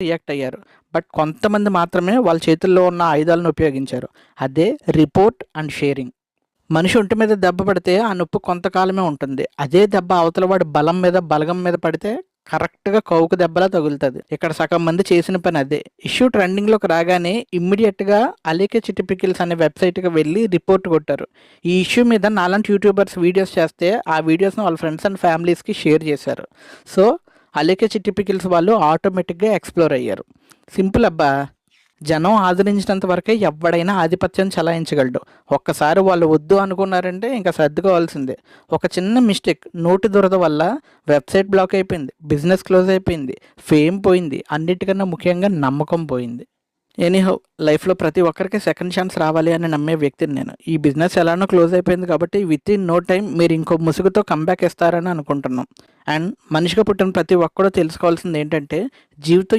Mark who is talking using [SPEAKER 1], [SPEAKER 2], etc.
[SPEAKER 1] React అయ్యారు. But కొంతమంది మాత్రమే వాళ్ళ చేతుల్లో ఉన్న ఆయుధాలను ఉపయోగించారు. అదే రిపోర్ట్ అండ్ షేరింగ్. మనిషి ఒంటి మీద దెబ్బ పడితే ఆ నొప్పి కొంతకాలమే ఉంటుంది. అదే దెబ్బ అవతల వాడి బలగం మీద పడితే కరెక్ట్గా కౌకు దెబ్బలా తగులుతుంది. ఇక్కడ సగం మంది చేసిన పని అదే. ఇష్యూ ట్రెండింగ్లోకి రాగానే ఇమ్మీడియట్గా అలీకే చిటిపికిల్స్ అనే వెబ్సైట్కి వెళ్ళి రిపోర్ట్ కొట్టారు. ఈ ఇష్యూ మీద నాలాంటి యూట్యూబర్స్ వీడియోస్ చేస్తే ఆ వీడియోస్ని వాళ్ళ ఫ్రెండ్స్ అండ్ ఫ్యామిలీస్కి షేర్ చేశారు. సో అలీకే చిటిపికిల్స్ వాళ్ళు ఆటోమేటిక్గా ఎక్స్ప్లోర్ అయ్యారు. సింపుల్ అబ్బా, జనం ఆదరించినంత వరకే ఎవడైనా ఆధిపత్యం చలాయించగలడు. ఒక్కసారి వాళ్ళు వద్దు అనుకున్నారంటే ఇంకా సర్దుకోవాల్సిందే. ఒక చిన్న మిస్టేక్, నోటి దురద వల్ల వెబ్సైట్ బ్లాక్ అయిపోయింది, బిజినెస్ క్లోజ్ అయిపోయింది, ఫేమ్ పోయింది, అన్నిటికన్నా ముఖ్యంగా నమ్మకం పోయింది. ఎనీహౌ, లైఫ్లో ప్రతి ఒక్కరికి సెకండ్ ఛాన్స్ రావాలి అని నమ్మే వ్యక్తిని నేను. ఈ బిజినెస్ ఎలానో క్లోజ్ అయిపోయింది కాబట్టి విత్ ఇన్ నో టైం మీరు ఇంకో ముసుగుతో కంబ్యాక్ ఇస్తారని అనుకుంటున్నాం. అండ్ మనిషిగా పుట్టిన ప్రతి ఒక్కరూ తెలుసుకోవాల్సింది ఏంటంటే జీవితం